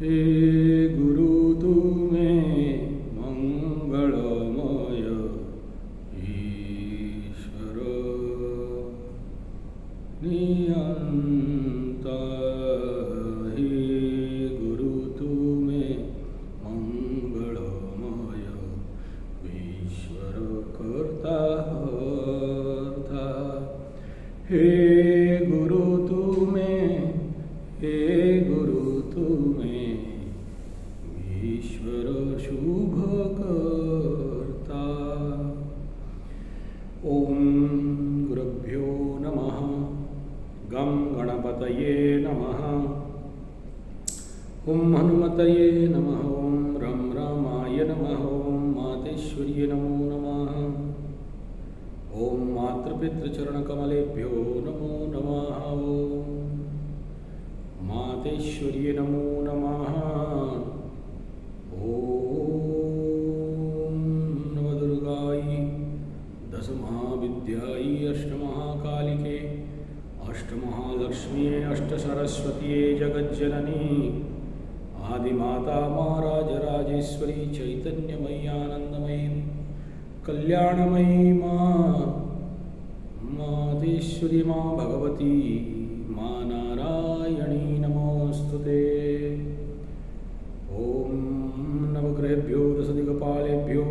हे गुरु तुम्हें मंगलमय ईश्वर नियंता। हे गुरु तुम्हें मंगलमय ईश्वर करता हरता। हे गुरु तुम्हें ईश्वर शुभ करता। ओम गुरुभ्यो नमः। गं गणपतये नमः। ओम हनुमतये नमः। ओम रं रामाय नमः। ओम मातेश्वर्ये नमो नमः। ओम मातृपितृचरणकमलेभ्यो नमो नमः। ओम मातेश्वर्ये नमो नमः। ओम नवदुर्गायै दशमहाविद्यायै अष्टमहाकालिके अष्टमहालक्ष्म्यै अष्टसरस्वत्यै जगज्जननी आदिमाता महाराजराजेश्वरी चैतन्यमयी आनंदमयी कल्याणमयी मातेश्वरी माँ भगवती माँ नारायणी नमोस्तुते। ओम नवग्रहेभ्यो दशदिक्पालेभ्यो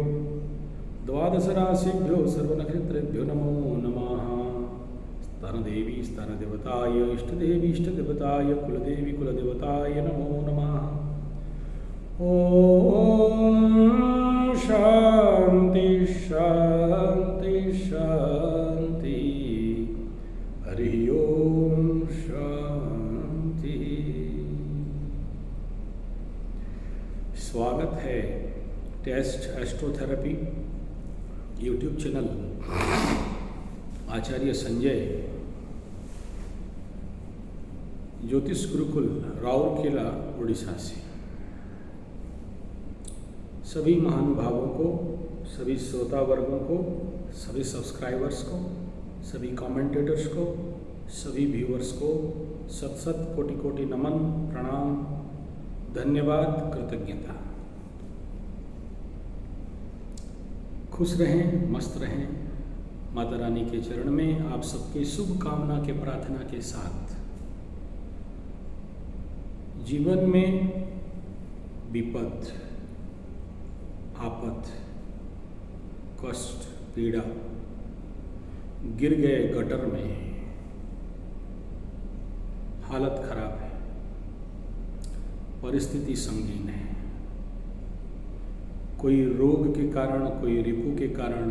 द्वादशराशिभ्यो सर्वनक्षत्रेभ्यो नमो नमः। स्तनदेवी स्तनदेवताय इष्टदेवी इष्टदेवताय कुलदेवी कुलदेवताय नमो नमः। ओम शांति शांति शांति। हरि ओम शांति। स्वागत है टेस्ट एस्ट्रोथेरेपी यूट्यूब चैनल आचार्य संजय ज्योतिष गुरुकुल राउरकेला उड़ीसा से। सभी महानुभावों को, सभी श्रोता वर्गों को, सभी सब्सक्राइबर्स को, सभी कमेंटेटर्स को, सभी व्यूअर्स को सत सत कोटि कोटि नमन प्रणाम धन्यवाद कृतज्ञता। खुश रहें, मस्त रहें। माता रानी के चरण में आप सबके शुभ कामना के प्रार्थना के साथ जीवन में विपद, आपद, कष्ट, पीड़ा, गिर गए गटर में, हालत खराब है, परिस्थिति संगीन है, कोई रोग के कारण, कोई रिपु के कारण,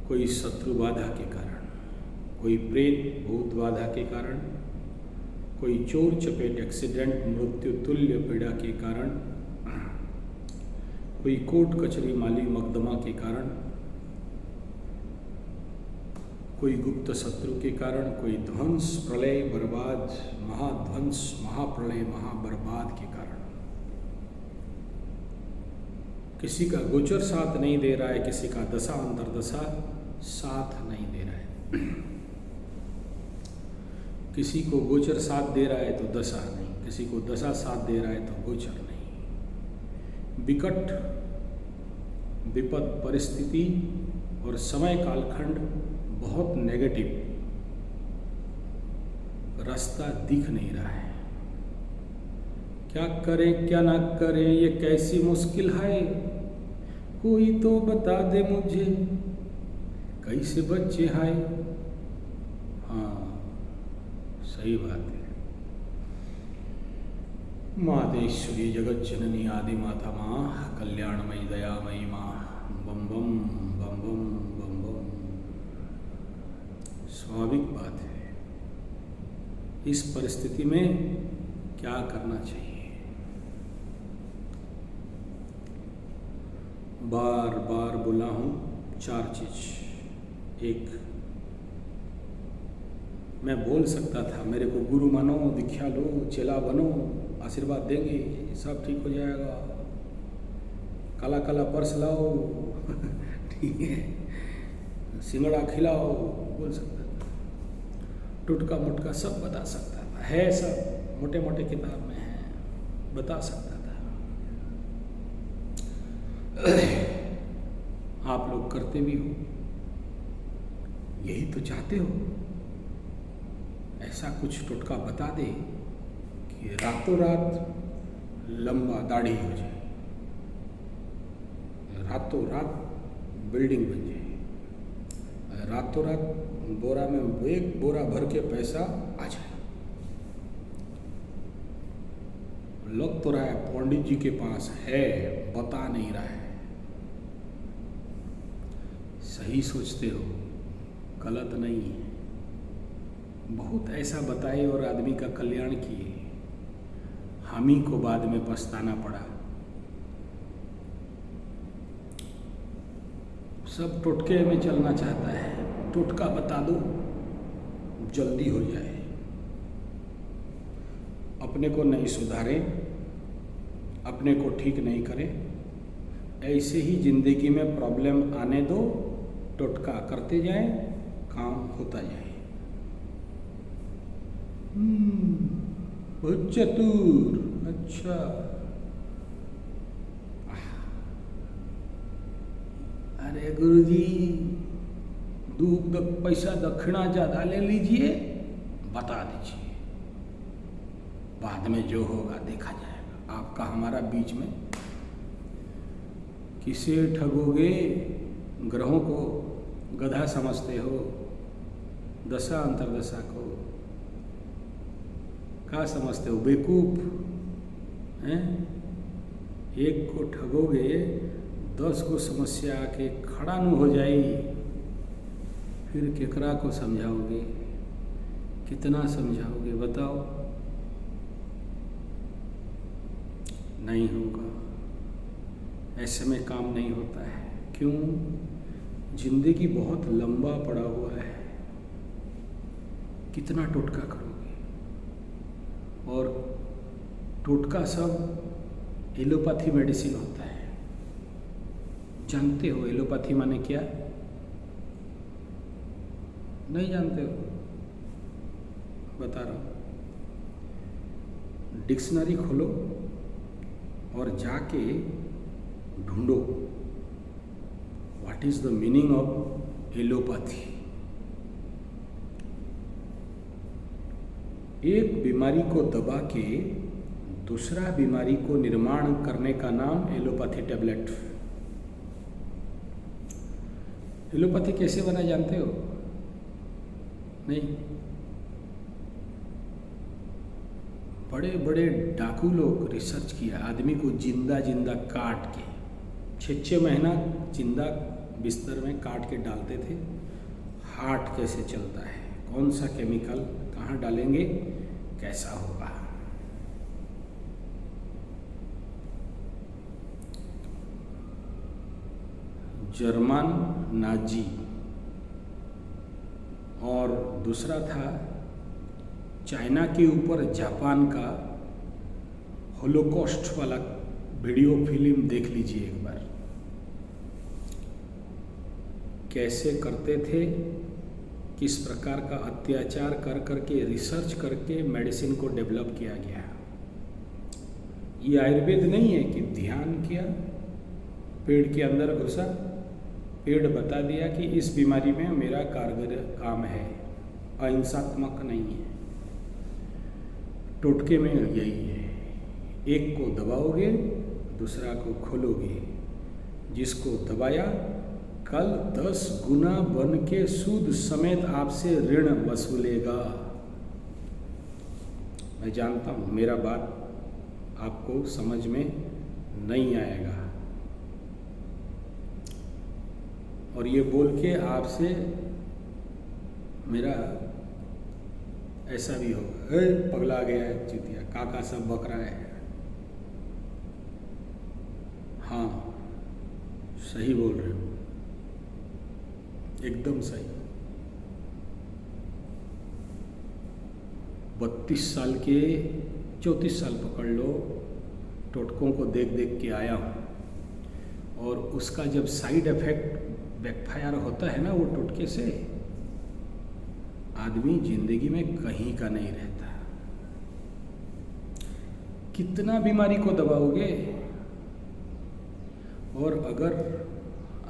कोई शत्रु बाधा के कारण, कोई प्रेत भूत बाधा के कारण, कोई चोर चपेट एक्सीडेंट मृत्यु तुल्य पीड़ा के कारण, कोई कोर्ट कचहरी माली मकदमा के कारण, कोई गुप्त शत्रु के कारण, कोई ध्वंस प्रलय बर्बाद, महाध्वंस महाप्रलय महाबर्बाद के कारण, किसी का गोचर साथ नहीं दे रहा है, किसी का दशा अंतर्दशा साथ नहीं दे रहा है। किसी को गोचर साथ दे रहा है तो दशा नहीं, किसी को दशा साथ दे रहा है तो गोचर नहीं। विकट विपद परिस्थिति और समय कालखंड बहुत नेगेटिव, रास्ता दिख नहीं रहा है। क्या करें क्या ना करें, ये कैसी मुश्किल है, कोई तो बता दे मुझे, कैसे बच्चे हैं। हाँ सही बात है। मातेश्वरी जगत जननी आदि माता माँ कल्याणमयी दयामयी माँ बम बम बम बम बम बम। स्वाभाविक बात है, इस परिस्थिति में क्या करना चाहिए। बार बार बोला हूँ 4 चीज। एक, मैं बोल सकता था मेरे को गुरु मानो, दीक्षा लो, चेला बनो, आशीर्वाद देंगे, सब ठीक हो जाएगा, काला काला पर्स लाओ ठीक है, सिंगड़ा खिलाओ, बोल सकता था, टुटका मुटका सब बता सकता था, है सब, मोटे मोटे किताब में है, बता सकता था। आप लोग करते भी हो, यही तो चाहते हो, ऐसा कुछ टोटका बता दे कि रातों रात लंबा दाढ़ी हो जाए, रातों रात बिल्डिंग बन जाए, रातों रात बोरा में एक बोरा भर के पैसा आ जाए। लग तो रहा है पंडित जी के पास है, बता नहीं रहा है। सही सोचते हो, गलत नहीं है। बहुत ऐसा बताए और आदमी का कल्याण किए, हम ही को बाद में पछताना पड़ा। सब टोटके में चलना चाहता है, टोटका बता दो जल्दी हो जाए। अपने को नहीं सुधारे, अपने को ठीक नहीं करें, ऐसे ही जिंदगी में प्रॉब्लम आने दो, टोटका करते जाए, काम होता जाए। बहुत चतुर, अच्छा। अरे गुरुजी, पैसा दक्षिणा ज़्यादा ले लीजिए, बता दीजिए, बाद में जो होगा देखा जाएगा। आपका हमारा बीच में किसे ठगोगे? ग्रहों को गधा समझते हो, दशा अंतरदशा को क्या समझते हो? बेवकूफ हैं? एक को ठगोगे 10 को समस्या आके खड़ा न हो जाए, फिर केकरा को समझाओगे? कितना समझाओगे बताओ? नहीं होगा, ऐसे में काम नहीं होता है। क्यों? जिंदगी बहुत लंबा पड़ा हुआ है, कितना टोटका करोगे? और टोटका सब एलोपैथी मेडिसिन होता है। जानते हो एलोपैथी माने क्या? नहीं जानते हो? बता रहा हूँ। डिक्शनरी खोलो और जाके ढूंढो what is the meaning of allopathy. एक बीमारी को दबा के दूसरा बीमारी को निर्माण करने का नाम एलोपैथी टैबलेट। एलोपैथी कैसे बना जानते हो? नहीं। बड़े बड़े डाकू लोग रिसर्च किया, आदमी को जिंदा जिंदा काट के 6-6 महीना जिंदा बिस्तर में काट के डालते थे। हार्ट कैसे चलता है, कौन सा केमिकल कहाँ डालेंगे, कैसा होगा। जर्मन नाजी और दूसरा था चाइना के ऊपर जापान का होलोकॉस्ट वाला वीडियो फिल्म देख लीजिए एक बार। कैसे करते थे, किस प्रकार का अत्याचार कर करके रिसर्च करके मेडिसिन को डेवलप किया गया। ये आयुर्वेद नहीं है कि ध्यान किया, पेड़ के अंदर घुसा, पेड़ बता दिया कि इस बीमारी में मेरा कारगर काम है। अहिंसात्मक नहीं है। टोटके में यही है, एक को दबाओगे दूसरा को खोलोगे। जिसको दबाया कल 10 गुना बन के सूद समेत आपसे ऋण वसूलेगा। मैं जानता हूँ मेरा बात आपको समझ में नहीं आएगा, और ये बोल के आपसे मेरा ऐसा भी होगा, पगला गया है चुतिया, काका सब बक रहा है। हाँ, सही बोल रहे हो, एकदम सही। 32 साल के 34 साल पकड़ लो, टोटकों को देख देख के आया हूँ, और उसका जब साइड इफेक्ट बैकफायर होता है ना वो टोटके से, आदमी जिंदगी में कहीं का नहीं रहता। कितना बीमारी को दबाओगे? और अगर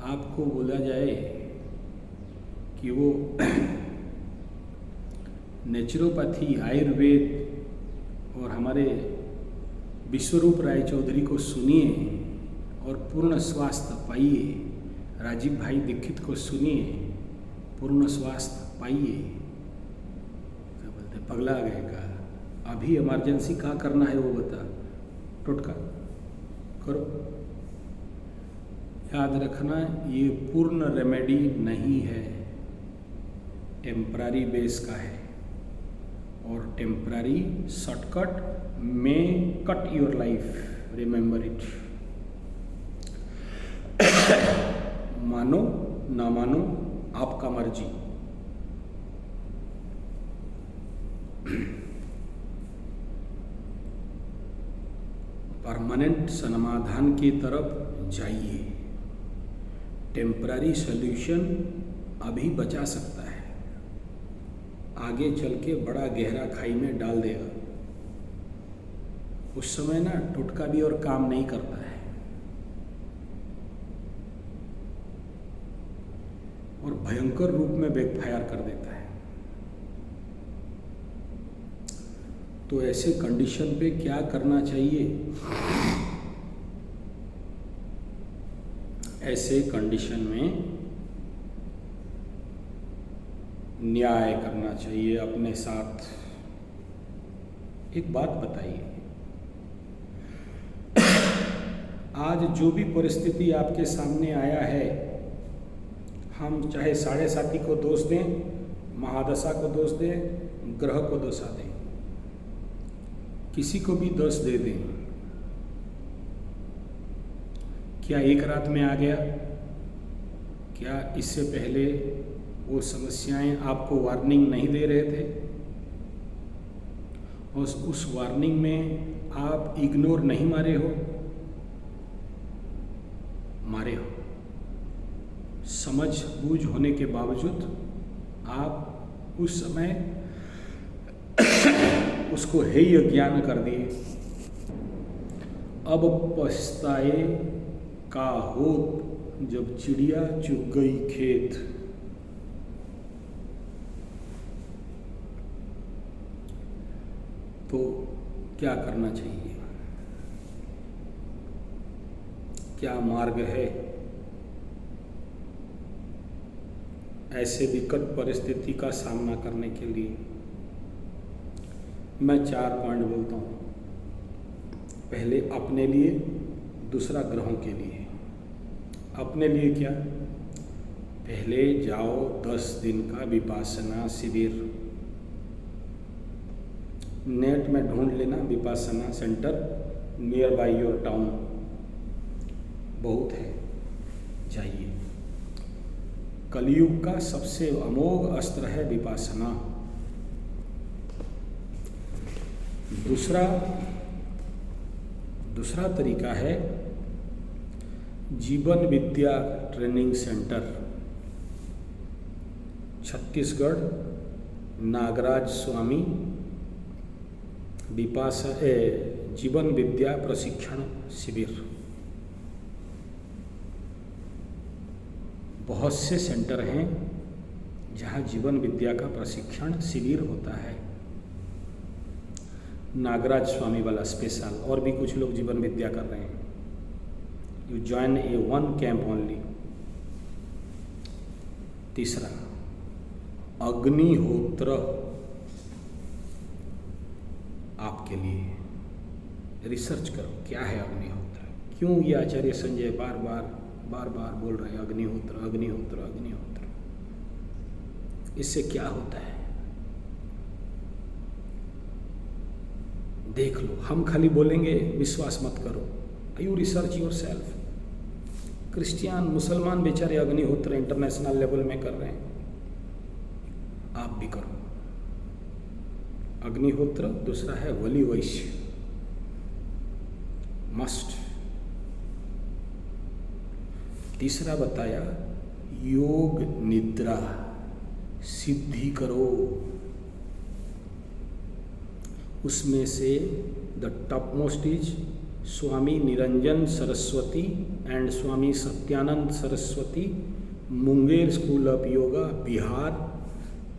आपको बोला जाए कि वो नेचुरोपैथी, आयुर्वेद और हमारे विश्वरूप राय चौधरी को सुनिए और पूर्ण स्वास्थ्य पाइए, राजीव भाई दीक्षित को सुनिए, पूर्ण स्वास्थ्य पाइए, क्या बोलते हैं, पगला गए का। अभी इमरजेंसी क्या करना है वो बता, टोटका करो। याद रखना, ये पूर्ण रेमेडी नहीं है, टेम्पररी बेस का है, और टेम्पररी शॉर्टकट में cut your life, remember it. मानो ना मानो आपका मर्जी। परमानेंट समाधान की तरफ जाइए। टेम्पररी सॉल्यूशन अभी बचा सकता है, आगे चल के बड़ा गहरा खाई में डाल देगा। उस समय ना टोटका भी और काम नहीं करता है, और भयंकर रूप में बैकफायर कर देता है। तो ऐसे कंडीशन पे क्या करना चाहिए? ऐसे कंडीशन में न्याय करना चाहिए अपने साथ। एक बात बताइए, आज जो भी परिस्थिति आपके सामने आया है, हम चाहे साढ़े साथी को दोष दें, महादशा को दोष दें, ग्रह को दोषा दें, किसी को भी दोष दे दें, क्या एक रात में आ गया? क्या इससे पहले वो समस्याएं आपको वार्निंग नहीं दे रहे थे? और उस वार्निंग में आप इग्नोर नहीं मारे हो? मारे हो। समझ बूझ होने के बावजूद आप उस समय उसको हेय ज्ञान कर दिए। अब पछताए का होत जब चिड़िया चुग गई खेत। तो क्या करना चाहिए? क्या मार्ग है ऐसे विकट परिस्थिति का सामना करने के लिए? मैं 4 पॉइंट बोलता हूँ। पहले अपने लिए, दूसरा ग्रहों के लिए। अपने लिए क्या? पहले जाओ 10 दिन का विपासना शिविर। नेट में ढूंढ लेना Vipassana centre near by your town, बहुत है, जाइए। कलयुग का सबसे अमोघ अस्त्र है विपासना। दूसरा तरीका है जीवन विद्या ट्रेनिंग सेंटर, छत्तीसगढ़, नागराज स्वामी जीवन विद्या प्रशिक्षण शिविर। बहुत से सेंटर हैं जहां जीवन विद्या का प्रशिक्षण शिविर होता है। नागराज स्वामी वाला स्पेशल, और भी कुछ लोग जीवन विद्या कर रहे हैं। You join A 1 camp only. तीसरा, अग्निहोत्र आपके लिए। रिसर्च करो क्या है अग्निहोत्र, क्यों ये आचार्य संजय बार बार बोल रहे हैं अग्निहोत्र अग्निहोत्र अग्निहोत्र। इससे क्या होता है देख लो। हम खाली बोलेंगे, विश्वास मत करो। You research your self. Christian मुसलमान बेचारे अग्निहोत्र इंटरनेशनल लेवल में कर रहे हैं, आप भी करो अग्निहोत्र। दूसरा है वली वैश्य, मस्ट। तीसरा बताया योग निद्रा, सिद्धि करो। उसमें से the top most is Swami Niranjan Saraswati and Swami Satyanand Saraswati, Munger school of yoga, Bihar.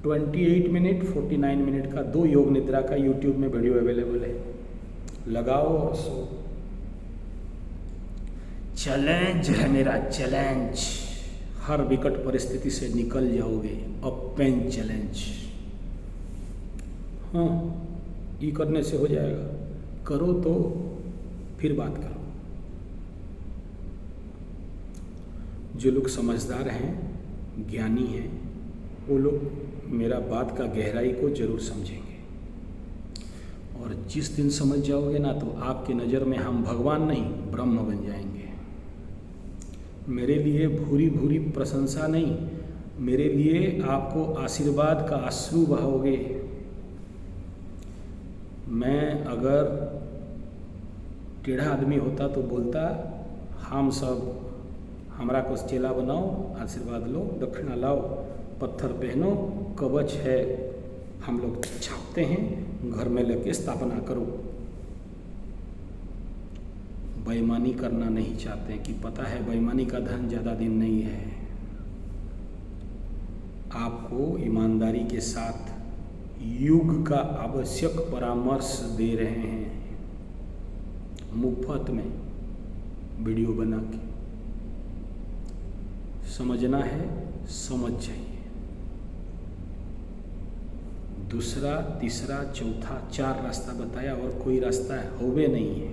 28 minute 49 minute का 2 योग निद्रा का यूट्यूब में वीडियो अवेलेबल है, लगाओ और सो। चैलेंज है मेरा, चैलेंज। हर विकट परिस्थिति से निकल जाओगे, अ पेन चैलेंज। हाँ, ये करने से हो जाएगा, करो तो फिर बात करो। जो लोग समझदार हैं, ज्ञानी हैं, वो लोग मेरा बात का गहराई को जरूर समझेंगे। और जिस दिन समझ जाओगे ना, तो आपकी नज़र में हम भगवान नहीं ब्रह्म बन जाएंगे। मेरे लिए भूरी भूरी प्रशंसा नहीं, मेरे लिए आपको आशीर्वाद का अश्रु बहाओगे। मैं अगर टेढ़ा आदमी होता तो बोलता, हम सब हमरा को चेला बनाओ, आशीर्वाद लो, दक्षिणा लाओ, पत्थर पहनो, कवच है, हम लोग छापते हैं, घर में लेके स्थापना करो। बेईमानी करना नहीं चाहते कि पता है बेईमानी का धन ज़्यादा दिन नहीं है। आपको ईमानदारी के साथ युग का आवश्यक परामर्श दे रहे हैं, मुफ्त में वीडियो बना के। समझना है, समझ जाइए। दूसरा, तीसरा, चौथा, 4 रास्ता बताया और कोई रास्ता होवे नहीं है।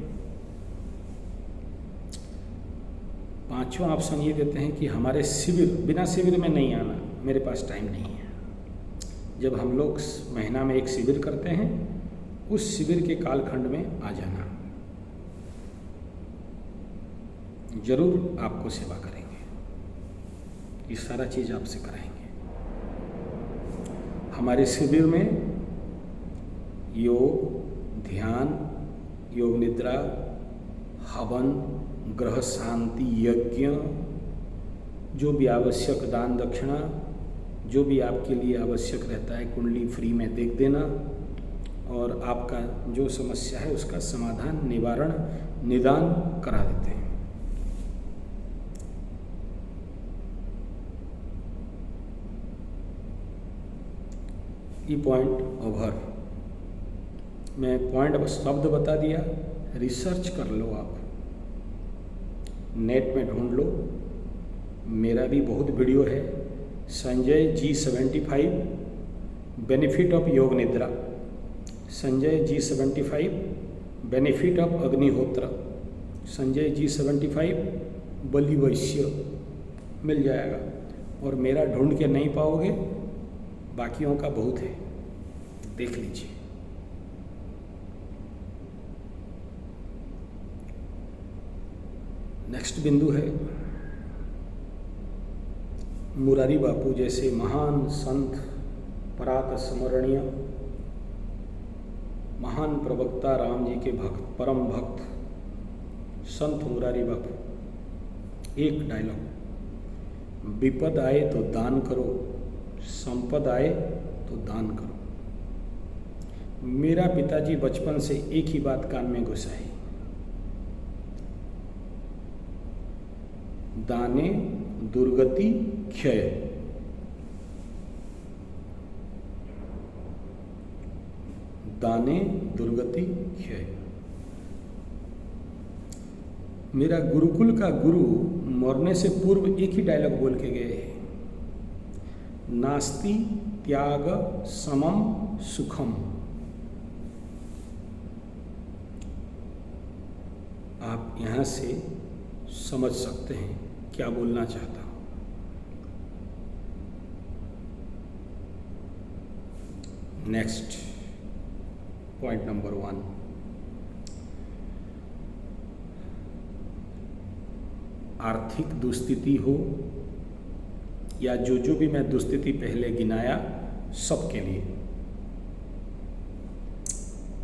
5वां ऑप्शन ये देते हैं कि हमारे शिविर, बिना शिविर में नहीं आना, मेरे पास टाइम नहीं है। जब हम लोग महीना में एक शिविर करते हैं, उस शिविर के कालखंड में आ जाना, जरूर आपको सेवा करेंगे, ये सारा चीज़ आपसे कराएंगे। हमारे शिविर में योग, ध्यान, योग निद्रा, हवन, ग्रह शांति यज्ञ, जो भी आवश्यक दान दक्षिणा, जो भी आपके लिए आवश्यक रहता है, कुंडली फ्री में देख देना, और आपका जो समस्या है उसका समाधान, निवारण, निदान करा देते हैं। ये पॉइंट ओवर, मैं पॉइंट शब्द बता दिया, रिसर्च कर लो, आप नेट में ढूंढ लो। मेरा भी बहुत वीडियो है, संजय G75 बेनिफिट ऑफ योग निद्रा, संजय G75 बेनिफिट ऑफ अग्निहोत्र, संजय G75 बलि वैश्य, मिल जाएगा। और मेरा ढूंढ के नहीं पाओगे, बाकियों का बहुत है, देख लीजिए। नेक्स्ट बिंदु है, मुरारी बापू जैसे महान संत, परात स्मरणीय महान प्रवक्ता, राम जी के भक्त, परम भक्त संत मुरारी बापू। एक डायलॉग, विपद आए तो दान करो, संपद आए तो दान करो। मेरा पिताजी बचपन से एक ही बात कान में घुसाई, दाने दुर्गति क्षय। दाने दुर्गति क्षय। मेरा गुरुकुल का गुरु मरने से पूर्व एक ही डायलॉग बोल के गए, नास्ति त्याग समम सुखम। आप यहाँ से समझ सकते हैं क्या बोलना चाहता हूँ। नेक्स्ट पॉइंट नंबर 1, आर्थिक दुस्थिति हो या जो भी मैं दुस्थिति पहले गिनाया, सबके लिए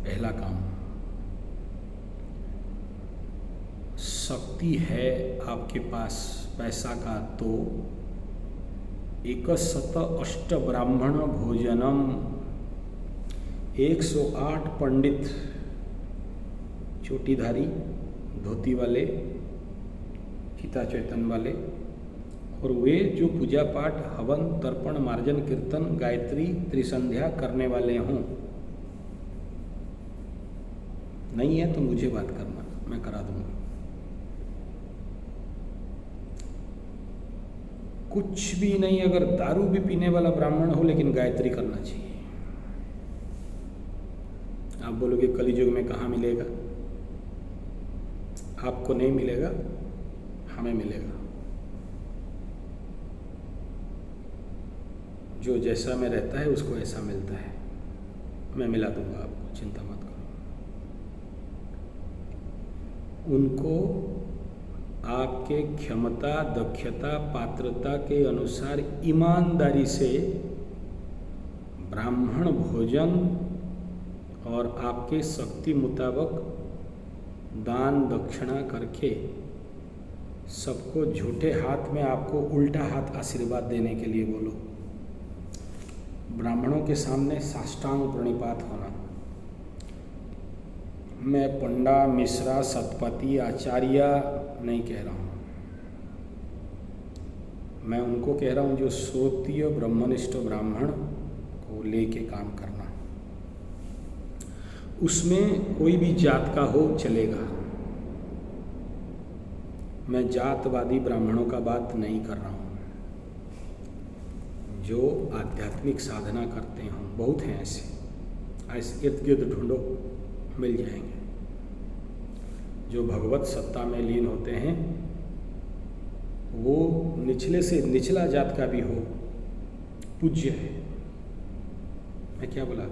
पहला काम, शक्ति है आपके पास पैसा का तो 108 ब्राह्मण भोजनम, 108 पंडित चोटीधारी धोती वाले चिता चैतन वाले, और वे जो पूजा पाठ हवन तर्पण मार्जन कीर्तन गायत्री त्रिसंध्या करने वाले हों। नहीं है तो मुझे बात करना, मैं करा दूंगा। कुछ भी नहीं, अगर दारू भी पीने वाला ब्राह्मण हो लेकिन गायत्री करना चाहिए। आप बोलोगे कलियुग में कहाँ मिलेगा? आपको नहीं मिलेगा, हमें मिलेगा। जो जैसा में रहता है उसको ऐसा मिलता है। मैं मिला दूंगा आपको, चिंता मत करो। उनको आपके क्षमता दक्षता पात्रता के अनुसार ईमानदारी से ब्राह्मण भोजन और आपके शक्ति मुताबिक दान दक्षिणा करके सबको झूठे हाथ में आपको उल्टा हाथ आशीर्वाद देने के लिए बोलो। ब्राह्मणों के सामने साष्टांग प्रणिपात होना। मैं पंडा मिश्रा सतपति आचार्य नहीं कह रहा हूँ, मैं उनको कह रहा हूँ जो श्रोत्रिय ब्रह्मनिष्ठ ब्राह्मण को लेके काम करना। उसमें कोई भी जात का हो चलेगा। मैं जातवादी ब्राह्मणों का बात नहीं कर रहा हूँ। जो आध्यात्मिक साधना करते हों, बहुत हैं ऐसे इर्द गिर्द ढूंढो, मिल जाएंगे। जो भगवत सत्ता में लीन होते हैं, वो निचले से निचला जात का भी हो, पूज्य है। मैं क्या बोला?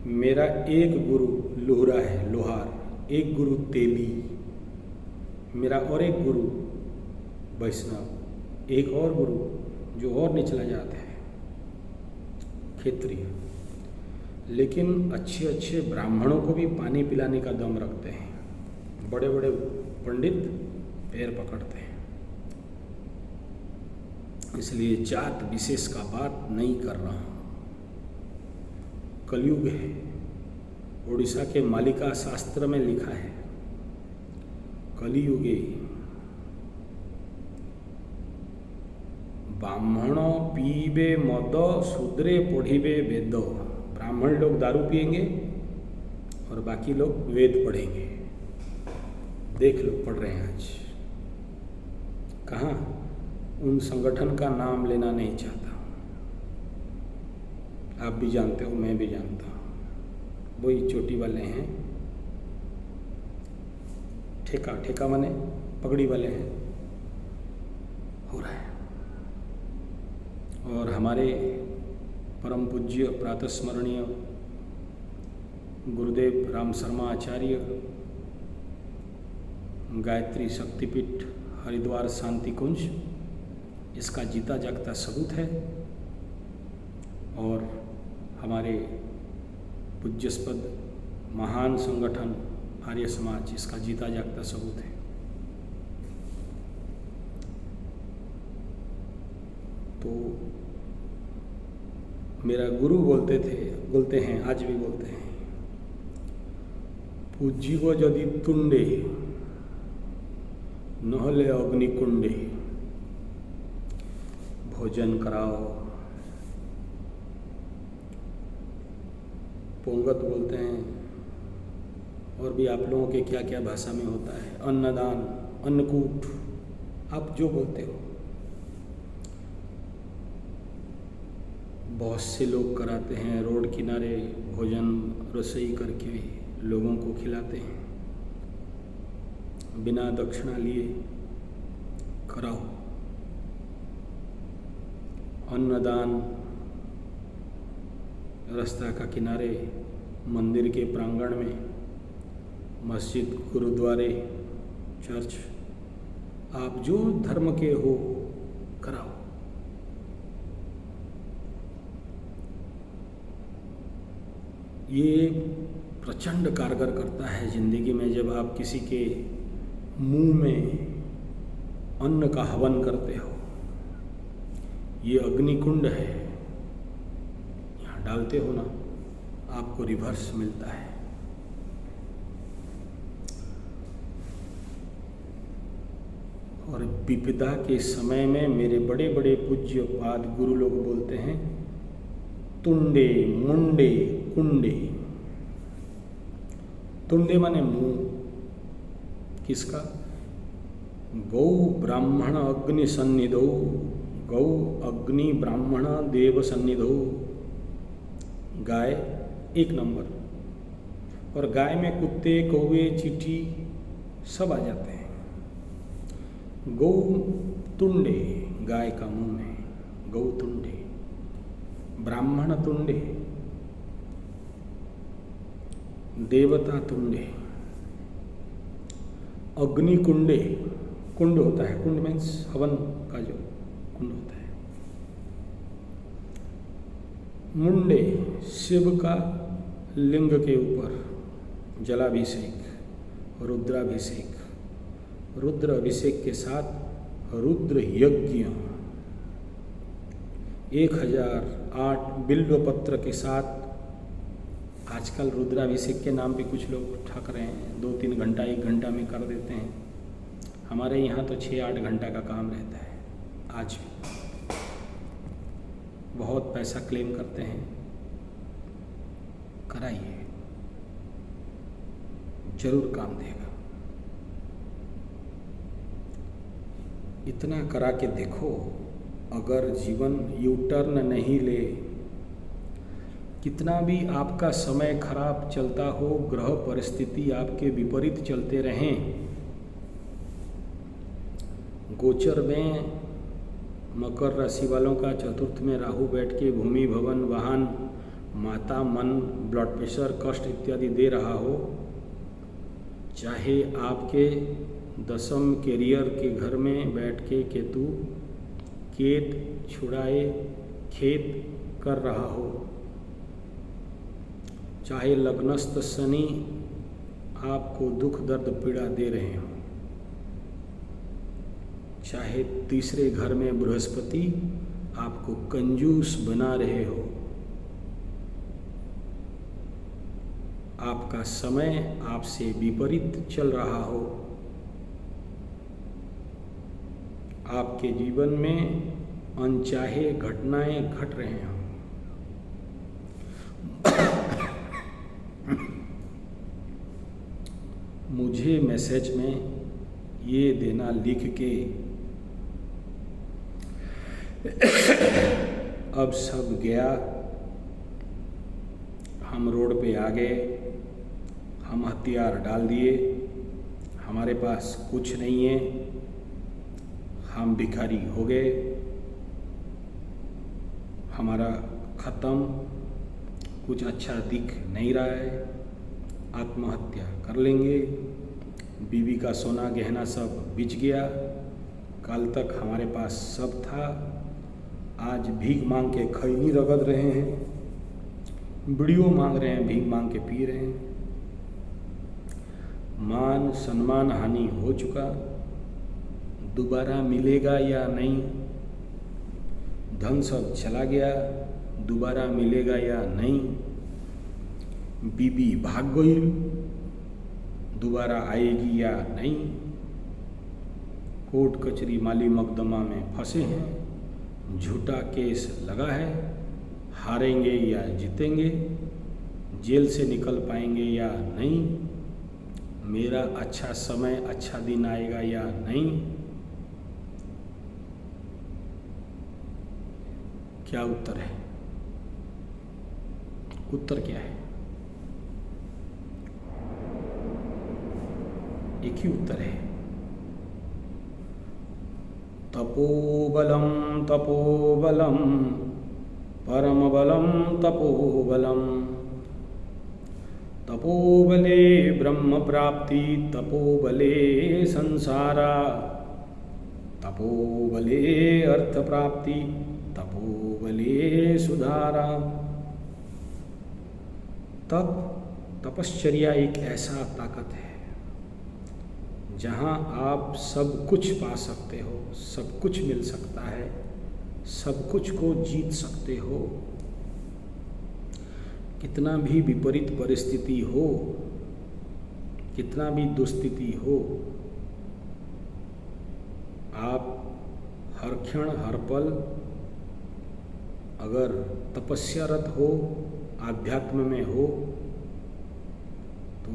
मेरा एक गुरु लोहरा है, लोहार, एक गुरु तेली, मेरा और एक गुरु वैष्णव, एक और गुरु जो और निचला जाता है क्षेत्रीय। लेकिन अच्छे अच्छे ब्राह्मणों को भी पानी पिलाने का दम रखते हैं। बड़े बड़े पंडित पैर पकड़ते हैं। इसलिए जात विशेष का बात नहीं कर रहा हूँ। कलयुग है। उड़ीसा के मालिका शास्त्र में लिखा है, कलियुगे ब्राह्मणों पीबे मद शूद्रे पढ़िबे वेद। ब्राह्मण लोग दारू पिएंगे और बाकी लोग वेद पढ़ेंगे। देख लो, पढ़ रहे हैं आज। कहाँ? उन संगठन का नाम लेना नहीं चाहता। आप भी जानते हो, मैं भी जानता हूँ। वही चोटी वाले हैं, ठेका माने पगड़ी वाले हैं। हो रहा है। और हमारे परम पूज्य प्रातस्मरणीय गुरुदेव राम शर्मा आचार्य, गायत्री शक्तिपीठ हरिद्वार शांति कुंज, इसका जीता जागता सबूत है। और हमारे पूज्यस्पद महान संगठन आर्य समाज, इसका जीता जागता सबूत है। तो मेरा गुरु बोलते हैं, आज भी बोलते हैं, पूज्यिब यदि तुंडे नहले अग्निकुंडे। भोजन कराओ। पोंगत बोलते हैं, और भी आप लोगों के क्या क्या भाषा में होता है, अन्नदान, अन्नकूट, आप जो बोलते हो। बहुत से लोग कराते हैं, रोड किनारे भोजन रसोई करके लोगों को खिलाते हैं, बिना दक्षिणा लिए। कराओ अन्नदान। रास्ता का किनारे, मंदिर के प्रांगण में, मस्जिद, गुरुद्वारे, चर्च, आप जो धर्म के हो कराओ। ये प्रचंड कारगर करता है जिंदगी में। जब आप किसी के मुंह में अन्न का हवन करते हो, ये अग्निकुंड है, यहाँ डालते हो ना आपको रिवर्स मिलता है। और विपदा के समय में मेरे बड़े बड़े पूज्य पाद गुरु लोग बोलते हैं, तुंडे मुंडे कुंडे। तुंडे माने मुंह, किसका? गौ ब्राह्मण अग्नि सन्निधौ, गौ अग्नि ब्राह्मण देव सन्निधौ। गाय 1 नंबर। और गाय में कुत्ते कौवे चींटी सब आ जाते हैं। गौ तुंडे, गाय का मुंह में गौ तुंडे, ब्राह्मण तुंडे, देवता तुंडे, अग्नि कुंडे। कुंड होता है, कुंड मीन्स हवन का जो कुंड होता है। मुंडे, शिव का लिंग के ऊपर जलाभिषेक, रुद्राभिषेक, रुद्र अभिषेक के साथ रुद्र यज्ञ, 1008 बिल्व पत्र के साथ। आजकल रुद्राभिषेक के नाम पे कुछ लोग ठक रहे हैं, 2-3 घंटा 1 घंटा में कर देते हैं। हमारे यहाँ तो 6-8 घंटा का काम रहता है। आज भी बहुत पैसा क्लेम करते हैं, कराइए, जरूर काम देगा। इतना करा के देखो, अगर जीवन यू टर्न नहीं ले, कितना भी आपका समय खराब चलता हो, ग्रह परिस्थिति आपके विपरीत चलते रहें, गोचर में मकर राशि वालों का चतुर्थ में राहु बैठ के भूमि भवन वाहन माता मन ब्लड प्रेशर कष्ट इत्यादि दे रहा हो, चाहे आपके 10म कैरियर के घर में बैठ के केतु केत छुड़ाए खेत कर रहा हो, चाहे लग्नस्थ शनि आपको दुख दर्द पीड़ा दे रहे हो, चाहे तीसरे घर में बृहस्पति आपको कंजूस बना रहे हो, आपका समय आपसे विपरीत चल रहा हो, आपके जीवन में अनचाहे घटनाएं घट रहे हों, मुझे मैसेज में ये देना लिख के, अब सब गया, हम रोड पे आ गए, हम हथियार डाल दिए, हमारे पास कुछ नहीं है, हम भिखारी हो गए, हमारा खत्म, कुछ अच्छा दिख नहीं रहा है, आत्महत्या कर लेंगे, बीवी का सोना गहना सब बिच गया, कल तक हमारे पास सब था, आज भीख मांग के खैनी रगड़ रहे हैं, वीडियो मांग रहे हैं, भीख मांग के पी रहे हैं, मान सम्मान हानि हो चुका, दोबारा मिलेगा या नहीं, धन सब चला गया, दोबारा मिलेगा या नहीं, बीबी भाग गई, दोबारा आएगी या नहीं, कोर्ट कचहरी माली मकदमा में फंसे हैं, झूठा केस लगा है, हारेंगे या जीतेंगे, जेल से निकल पाएंगे या नहीं, मेरा अच्छा समय अच्छा दिन आएगा या नहीं, क्या उत्तर है? उत्तर क्या है? एक ही उत्तर है, तपोबलम तपोबलम परम बलम तपोबलम, तपोबले ब्रह्म प्राप्ति तपोबले संसारा, तपोबले अर्थ प्राप्ति तपोबले सुधारा। तपश्चर्या एक ऐसा ताकत है जहाँ आप सब कुछ पा सकते हो, सब कुछ मिल सकता है, सब कुछ को जीत सकते हो, कितना भी विपरीत परिस्थिति हो, कितना भी दुस्थिति हो, आप हर क्षण हर पल अगर तपस्यारत हो, आध्यात्म में हो, तो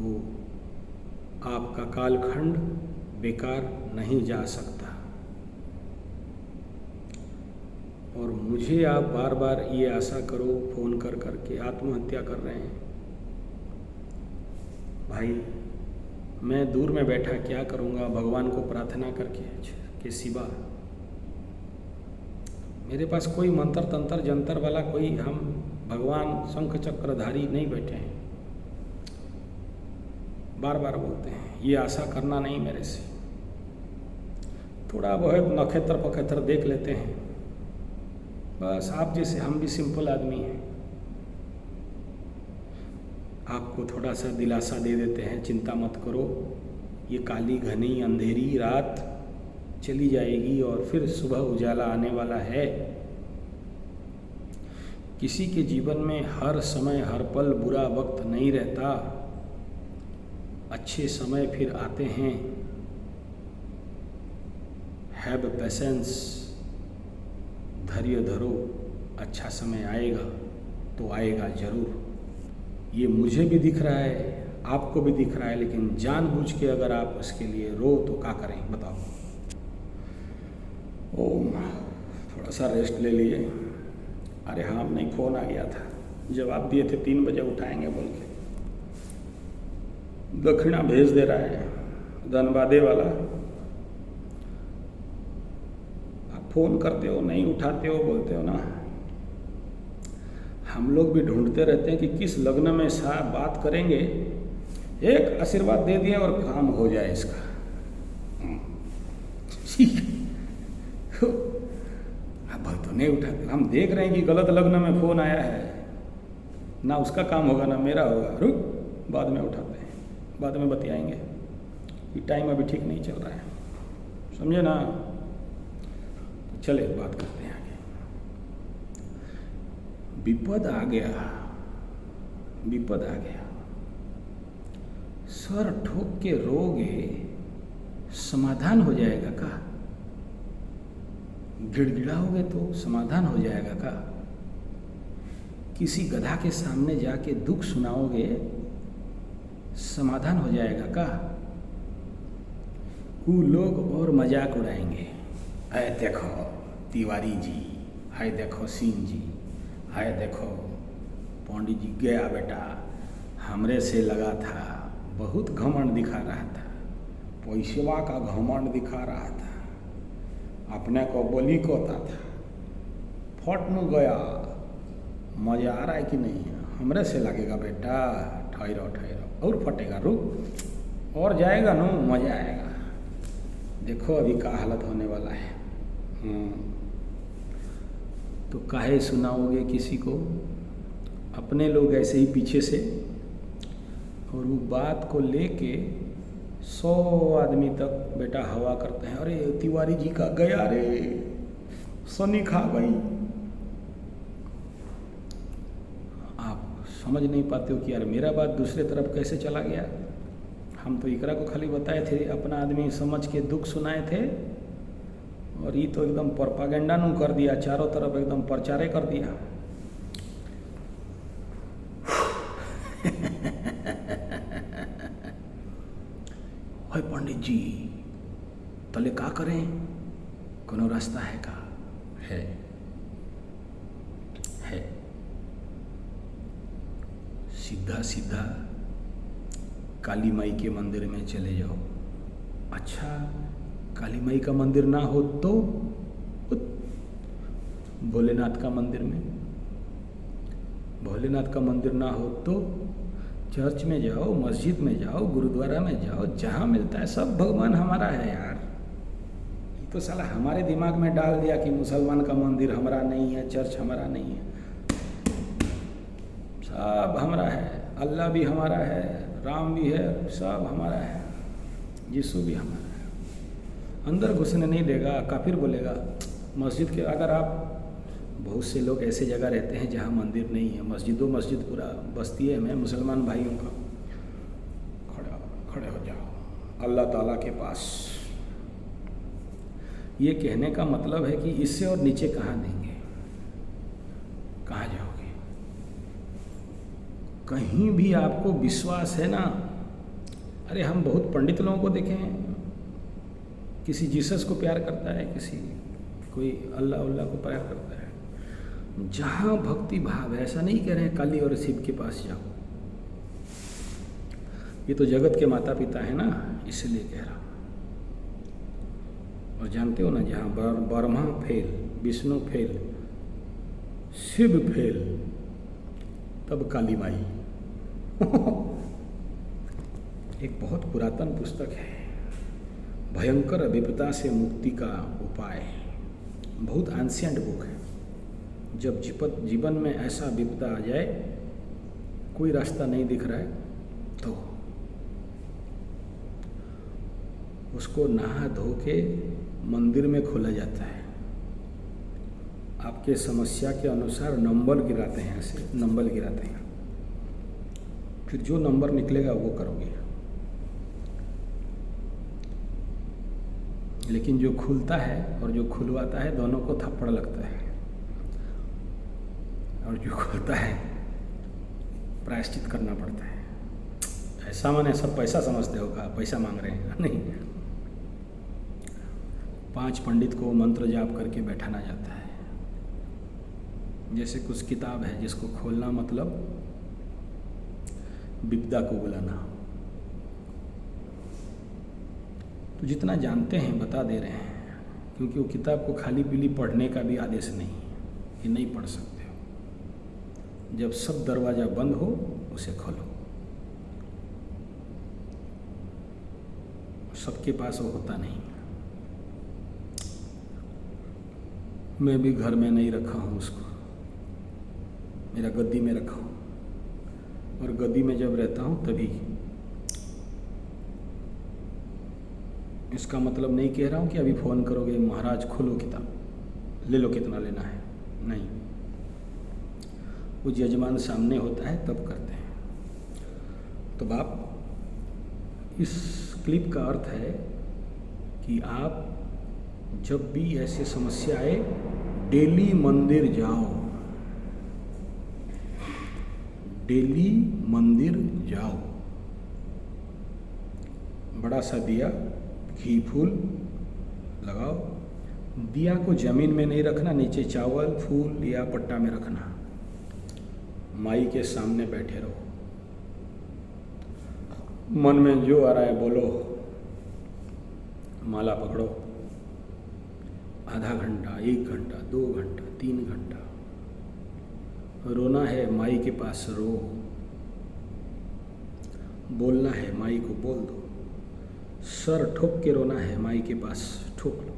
आपका कालखंड बेकार नहीं जा सकता। और मुझे आप बार बार ये आशा करो फ़ोन कर करके आत्महत्या कर रहे हैं। भाई मैं दूर में बैठा क्या करूँगा भगवान को प्रार्थना करके के सिवा। मेरे पास कोई मंत्र तंत्र जंतर वाला कोई हम भगवान शंख चक्रधारी नहीं बैठे हैं। बार बार बोलते हैं ये आशा करना नहीं मेरे से। थोड़ा बहुत नक्षत्र पक्षत्र देख लेते हैं बस। आप जैसे हम भी सिंपल आदमी हैं, आपको थोड़ा सा दिलासा दे देते हैं, चिंता मत करो, ये काली घनी अंधेरी रात चली जाएगी और फिर सुबह उजाला आने वाला है। किसी के जीवन में हर समय हर पल बुरा वक्त नहीं रहता, अच्छे समय फिर आते हैं। हैव पेशेंस, धैर्य धरो, अच्छा समय आएगा तो आएगा ज़रूर। ये मुझे भी दिख रहा है, आपको भी दिख रहा है, लेकिन जानबूझ के अगर आप उसके लिए रो तो क्या करें बताओ। ओम, थोड़ा सा रेस्ट ले लिए। अरे हाँ, नहीं फ़ोन आ गया था, जवाब दिए थे 3 बजे उठाएंगे बोल के। दक्षिणा भेज दे रहा है धनबादे वाला। आप फ़ोन करते हो नहीं उठाते हो, बोलते हो ना। हम लोग भी ढूंढते रहते हैं कि किस लग्न में बात करेंगे, एक आशीर्वाद दे दिए और काम हो जाए इसका। अब तो नहीं उठाते, हम देख रहे हैं कि गलत लग्न में फ़ोन आया है, ना उसका काम होगा ना मेरा होगा। रुक, बाद में उठाते हैं, बाद में बतियाएंगे, ये टाइम अभी ठीक नहीं चल रहा है, समझे ना। तो चले बात करते हैं आगे। विपद आ गया, विपद आ गया, सर ठोक के रोगे समाधान हो जाएगा का? गिड़गिड़ाओगे तो समाधान हो जाएगा का? किसी गधा के सामने जाके दुख सुनाओगे समाधान हो जाएगा का? वो लोग और मजाक उड़ाएंगे, आए देखो तिवारी जी, हाय देखो सिंह जी, हाय देखो पंडित जी गया बेटा, हमरे से लगा था, बहुत घमंड दिखा रहा था, पैसेवा का घमंड दिखा रहा था, अपने को बोली कोता था, फट न गया, मजा आ रहा है कि नहीं? हमरे से लगेगा बेटा, ठहरो ठहरो, और फटेगा, रुक, और जाएगा नो, मजा आएगा। देखो अभी क्या हालत होने वाला है। तो काहे सुनाओगे किसी को? अपने लोग ऐसे ही पीछे से, और वो बात को लेके 100 आदमी तक बेटा हवा करते हैं। अरे तिवारी जी का गया रे, शनि खा गई। आप समझ नहीं पाते हो कि यार मेरा बात दूसरे तरफ कैसे चला गया। हम तो इकरा को खाली बताए थे, अपना आदमी समझ के दुख सुनाए थे, और ये तो एकदम प्रोपागेंडा नू कर दिया, चारों तरफ एकदम प्रचारे कर दिया। ओए पंडित जी, तले का करें? कोनो रास्ता है का? है सीधा सीधा काली माई के मंदिर में चले जाओ। अच्छा, काली माई का मंदिर ना हो तो भोलेनाथ का मंदिर में, भोलेनाथ का मंदिर ना हो तो चर्च में जाओ, मस्जिद में जाओ, गुरुद्वारा में जाओ, जहाँ मिलता है। सब भगवान हमारा है यार। ये तो साला हमारे दिमाग में डाल दिया कि मुसलमान का मंदिर हमारा नहीं है, चर्च हमारा नहीं है। सब हमारा है, अल्लाह भी हमारा है, राम भी है, सब हमारा है, यीशु भी हमारा है। अंदर घुसने नहीं देगा, काफिर बोलेगा। मस्जिद के अगर आप बहुत से लोग ऐसे जगह रहते हैं जहाँ मंदिर नहीं है, मस्जिद पूरा बस्ती है। मैं मुसलमान भाइयों का खड़े हो जाओ अल्लाह ताला के पास। ये कहने का मतलब है कि इससे और नीचे कहाँ देंगे, कहाँ जाओगे? कहीं भी आपको विश्वास है ना? अरे हम बहुत पंडित लोगों को देखे हैं, किसी जीसस को प्यार करता है, कोई अल्लाह को प्यार करता है। जहाँ भक्ति भाव है, ऐसा नहीं कह रहे हैं काली और शिव के पास जाओ, ये तो जगत के माता पिता है ना, इसलिए कह रहा हूँ। और जानते हो ना, जहाँ Brahma fail, Vishnu fail, Shiva fail, तब काली माई। एक बहुत पुरातन पुस्तक है, भयंकर विपदा से मुक्ति का उपाय, बहुत एंशिएंट बुक है। जब जीवन में ऐसा विपदा आ जाए, कोई रास्ता नहीं दिख रहा है, तो उसको नहा धो के मंदिर में खोला जाता है। आपके समस्या के अनुसार नंबर गिराते हैं, ऐसे नंबर गिराते हैं, फिर जो नंबर निकलेगा वो करोगे। लेकिन जो खुलता है और जो खुलवाता है, दोनों को थप्पड़ लगता है। और जो खुलता है प्रायश्चित करना पड़ता है। ऐसा माने सब पैसा समझते हो, का पैसा मांग रहे हैं? नहीं, 5 पंडित को मंत्र जाप करके बैठाना जाता है। जैसे कुछ किताब है जिसको खोलना मतलब विपदा को बुलाना। तो जितना जानते हैं बता दे रहे हैं, क्योंकि वो किताब को खाली पीली पढ़ने का भी आदेश नहीं है कि नहीं पढ़ सकते हो। जब सब दरवाजा बंद हो उसे खोलो। सबके पास वो होता नहीं। मैं भी घर में नहीं रखा हूँ उसको, मेरा गद्दी में रखा हूँ, और गद्दी में जब रहता हूँ तभी। इसका मतलब नहीं कह रहा हूँ कि अभी फ़ोन करोगे महाराज खोलो किताब, ले लो कितना लेना है, नहीं। वो यजमान सामने होता है तब करते हैं। तो बाप, इस क्लिप का अर्थ है कि आप जब भी ऐसी समस्या आए, डेली मंदिर जाओ, डेली मंदिर जाओ। बड़ा सा दिया, घी फूल लगाओ। दिया को जमीन में नहीं रखना, नीचे चावल फूल या पट्टा में रखना। माई के सामने बैठे रहो, मन में जो आ रहा है बोलो, माला पकड़ो। आधा घंटा, 1 घंटा, 2 घंटा, 3 घंटा रोना है माई के पास, रो। बोलना है माई को बोल दो। सर ठोक के रोना है माई के पास, ठोक लो।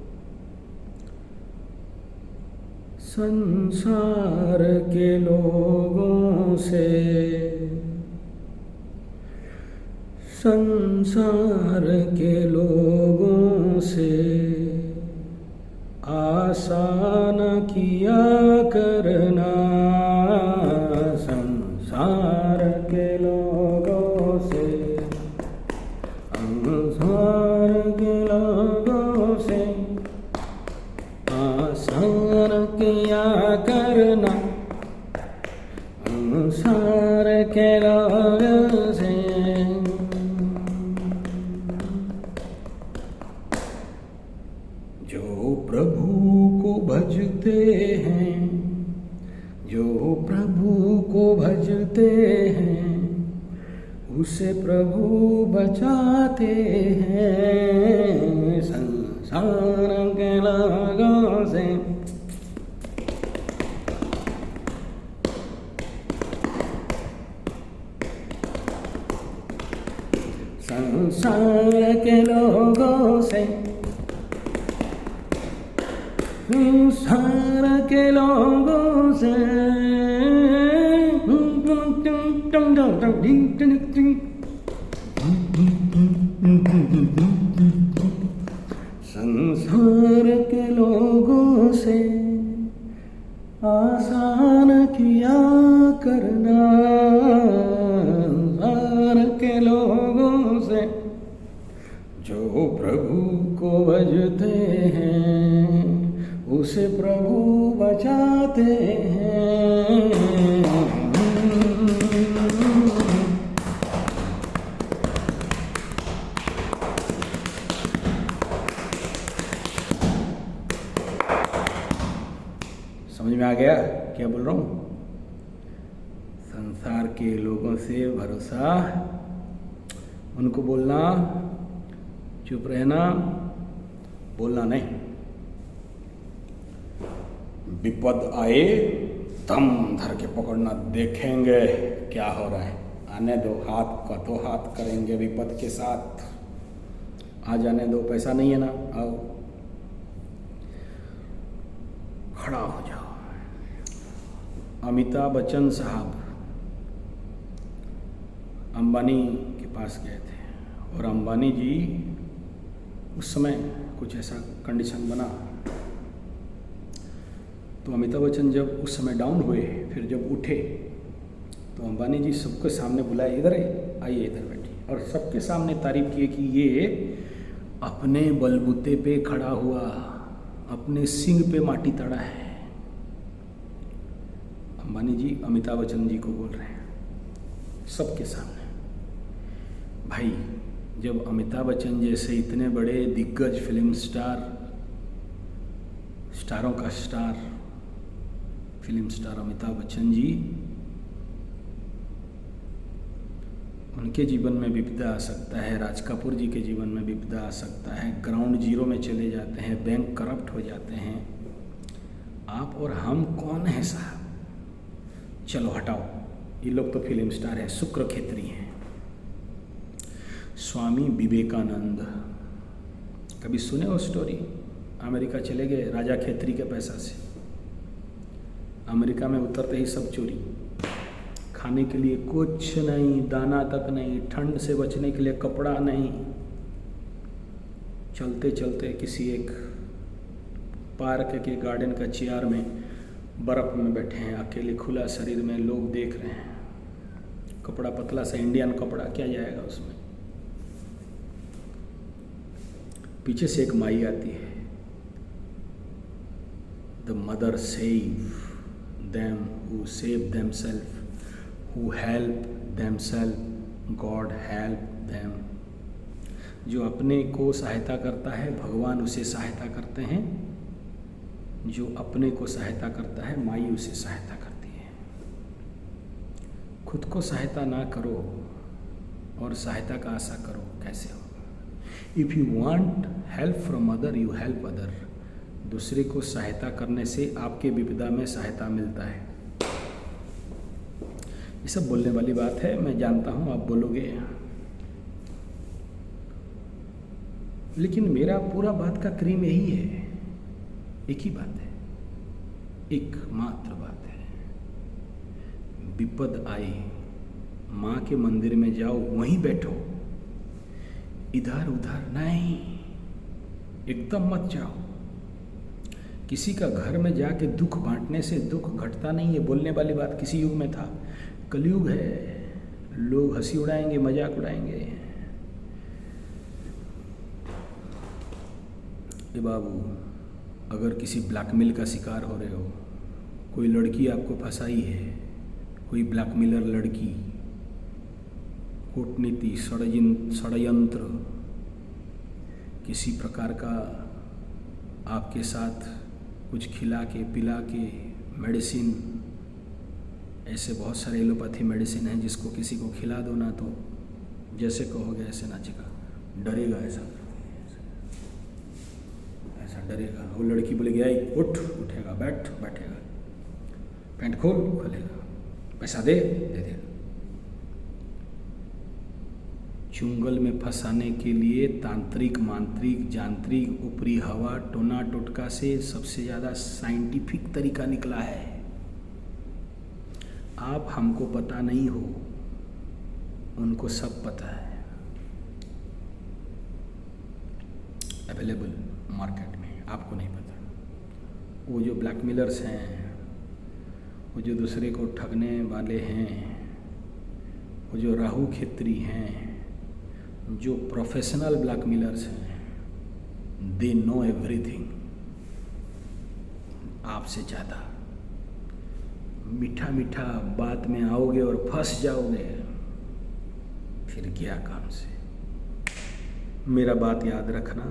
संसार के लोगों से, संसार के लोगों से आशा न किया करना। संसार के लोगों से, संसार के लोगों से आशा न किया करना। संसार के लोगों से जो प्रभु को भजते हैं, जो प्रभु को भजते हैं, उसे प्रभु बचाते हैं। संसार के लोगों से, संसार के लोगों से, संसार के लोगों से संसार के लोगों से जो प्रभु को भजते हैं उसे प्रभु बचाते हैं। समझ में आ गया क्या बोल रहा हूँ? संसार के लोगों से भरोसा, उनको बोलना, चुप रहना, बोलना नहीं। विपद आए दम धर के पकड़ना, देखेंगे क्या हो रहा है, आने दो, हाथ का तो हाथ करेंगे विपद के साथ। आ जाने दो, पैसा नहीं है ना, आओ खड़ा हो जाओ। अमिताभ बच्चन साहब अंबानी के पास गए थे और अंबानी जी उस समय कुछ ऐसा कंडीशन बना तो अमिताभ बच्चन जब उस समय डाउन हुए, फिर जब उठे तो अंबानी जी सबके सामने बुलाए, इधर आइए, इधर बैठिए, और सबके सामने तारीफ किए कि ये अपने बलबूते पे खड़ा हुआ, अपने सिंग पे माटी तड़ा है। अंबानी जी अमिताभ बच्चन जी को बोल रहे हैं सबके सामने। भाई, जब अमिताभ बच्चन जैसे इतने बड़े दिग्गज फिल्म स्टारों का star film star Amitabh Bachchan ji, उनके जीवन में विपदा आ सकता है, राज कपूर जी के जीवन में विपदा आ सकता है, ग्राउंड जीरो में चले जाते हैं, बैंक करप्ट हो जाते हैं, आप और हम कौन है साहब? चलो हटाओ, ये लोग तो फिल्म स्टार है, शुक्र खेत्री हैं। स्वामी विवेकानंद, कभी सुने हो स्टोरी? अमेरिका चले गए राजा खेत्री के पैसा से, अमेरिका में उतरते ही सब चोरी, खाने के लिए कुछ नहीं, दाना तक नहीं, ठंड से बचने के लिए कपड़ा नहीं। चलते चलते किसी एक पार्क के गार्डन का चेयर में बर्फ में बैठे हैं, अकेले, खुला शरीर में, लोग देख रहे हैं, कपड़ा पतला सा इंडियन कपड़ा, क्या जाएगा उसमें। पीछे से एक माई आती है, the mother save them who save themselves, who help themselves, God help them। जो अपने को सहायता करता है भगवान उसे सहायता करते हैं, जो अपने को सहायता करता है माई उसे सहायता करती है। खुद को सहायता ना करो और सहायता का आशा करो, कैसे होगा? If you want help from other you help other. दूसरे को सहायता करने से आपके विपदा में सहायता मिलता है। ये सब बोलने वाली बात है, मैं जानता हूँ आप बोलोगे, लेकिन मेरा पूरा बात का क्रीम यही है, एक ही बात है, एक मात्र बात है। विपद आए, माँ के मंदिर में जाओ, वहीं बैठो, इधर उधर नहीं, एकदम मत जाओ। किसी का घर में जाके दुख बांटने से दुख घटता नहीं है। बोलने वाली बात किसी युग में था, कलयुग है, लोग हंसी उड़ाएंगे, मजाक उड़ाएंगे। ये बाबू, अगर किसी ब्लैकमेल का शिकार हो रहे हो, कोई लड़की आपको फंसाई है, कोई ब्लैकमेलर लड़की, कूटनीति, षड्यंत्र, किसी प्रकार का आपके साथ कुछ खिला के पिला के, मेडिसिन, ऐसे बहुत सारे एलोपैथी मेडिसिन हैं जिसको किसी को खिला दो ना तो जैसे कहोगे ऐसे नाचेगा, डरेगा, ऐसा डरेगा। वो लड़की बोलेगी आई उठ, उठेगा, बैठेगा, पैंट खोलेगा, पैसा दे देगा। चुंगल में फंसाने के लिए तांत्रिक, मांत्रिक, यांत्रिक, ऊपरी हवा, टोना टोटका से सबसे ज़्यादा साइंटिफिक तरीका निकला है। आप हमको पता नहीं हो, उनको सब पता है, अवेलेबल मार्केट में, आपको नहीं पता। वो जो ब्लैकमेलर्स हैं, वो जो दूसरे को ठगने वाले हैं, वो जो राहु खेत्री हैं, जो प्रोफेशनल ब्लैकमेलर्स हैं, दे नो एवरीथिंग आपसे ज़्यादा। मीठा मीठा बात में आओगे और फंस जाओगे, फिर गया काम से। मेरा बात याद रखना,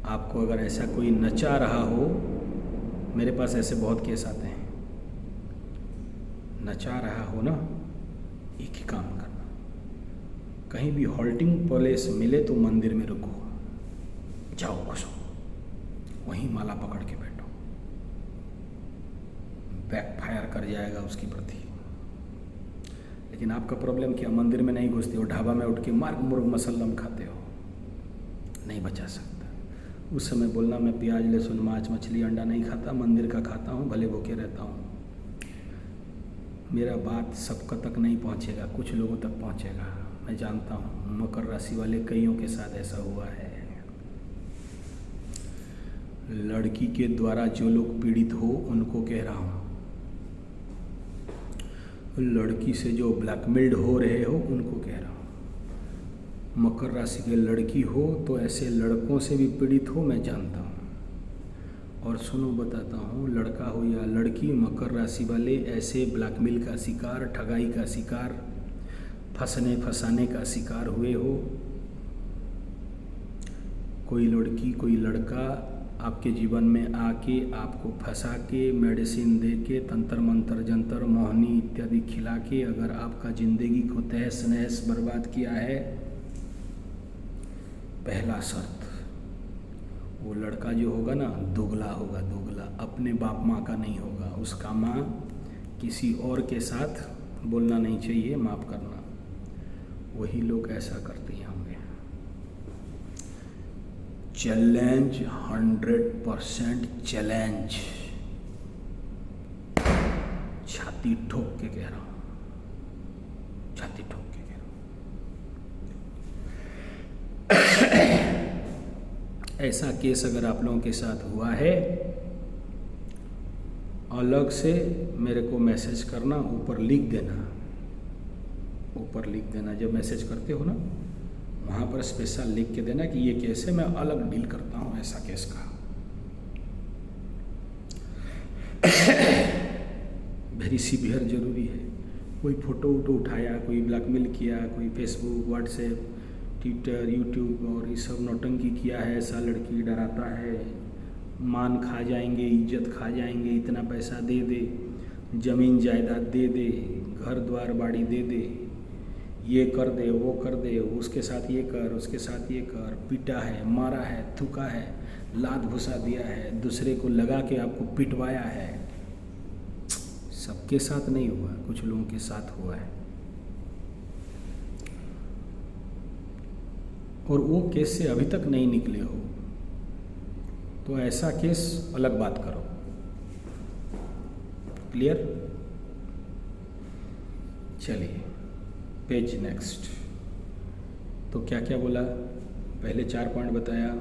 आपको अगर ऐसा कोई नचा रहा हो, मेरे पास ऐसे बहुत केस आते हैं, नचा रहा हो ना, एक ही काम करना, कहीं भी हॉल्टिंग प्लेस मिले तो मंदिर में रुको, जाओ घुसो, वहीं माला पकड़ के बैठो, बैकफायर कर जाएगा उसकी प्रति। लेकिन आपका प्रॉब्लम क्या, मंदिर में नहीं घुसते हो, ढाबा में उठ के मार्ग मुर्ग मसल्लम खाते हो, नहीं बचा सकता। उस समय बोलना मैं प्याज लहसुन मांस मछली अंडा नहीं खाता, मंदिर का खाता हूँ, भले भूखे रहता हूँ। मेरा बात सबका तक नहीं पहुँचेगा, कुछ लोगों तक पहुँचेगा, मैं जानता हूँ। मकर राशि वाले कईयों के साथ ऐसा हुआ है। लड़की के द्वारा जो लोग पीड़ित हो उनको कह रहा हूँ, लड़की से जो ब्लैकमेल्ड हो रहे हो उनको कह रहा हूँ। मकर राशि के लड़की हो तो ऐसे लड़कों से भी पीड़ित हो, मैं जानता हूँ। और सुनो बताता हूँ, लड़का हो या लड़की, मकर राशि वाले ऐसे ब्लैकमेल का शिकार, ठगाई का शिकार, फंसने फंसाने का शिकार हुए हो। कोई लड़की कोई लड़का आपके जीवन में आके आपको फंसा के, मेडिसिन दे के, तंत्र मंत्र जंतर मोहनी इत्यादि खिला के अगर आपका ज़िंदगी को तहस नहस बर्बाद किया है, पहला शर्त, वो लड़का जो होगा ना, दोगला होगा, दोगला, अपने बाप माँ का नहीं होगा। उसका माँ किसी और के साथ, बोलना नहीं चाहिए, माफ़ करना, वही लोग ऐसा करते हैं। होंगे चैलेंज, 100% चैलेंज, छाती ठोक के कह रहा हूँ, छाती ठोक के कह रहा हूँ। ऐसा केस अगर आप लोगों के साथ हुआ है, अलग से मेरे को मैसेज करना, ऊपर लिख देना, ऊपर लिख देना। जब मैसेज करते हो ना, वहाँ पर स्पेशल लिख के देना कि ये केस है, मैं अलग डील करता हूँ ऐसा केस का। वेरी सीवियर जरूरी है। कोई फ़ोटो वोटो उठाया, कोई ब्लैकमेल किया, कोई फेसबुक व्हाट्सएप ट्विटर यूट्यूब और ये सब नौटंकी किया है, ऐसा लड़की डराता है, मान खा जाएंगे, इज्जत खा जाएंगे, इतना पैसा दे दे, ज़मीन जायदाद दे दे, घर द्वार बाड़ी दे दे, ये कर दे, वो कर दे, उसके साथ ये कर, उसके साथ ये कर, पीटा है, मारा है, थूका है, लात घुसा दिया है, दूसरे को लगा के आपको पिटवाया है। सबके साथ नहीं हुआ, कुछ लोगों के साथ हुआ है। और वो केस से अभी तक नहीं निकले हो तो ऐसा केस अलग बात करो। क्लियर? चलिए पेज नेक्स्ट। तो क्या क्या बोला, पहले 4 पॉइंट बताया,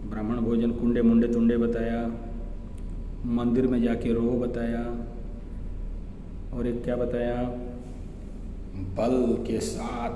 ब्राह्मण भोजन कुंडे मुंडे तुंडे बताया, मंदिर में जाके रो बताया, और एक क्या बताया, बल के साथ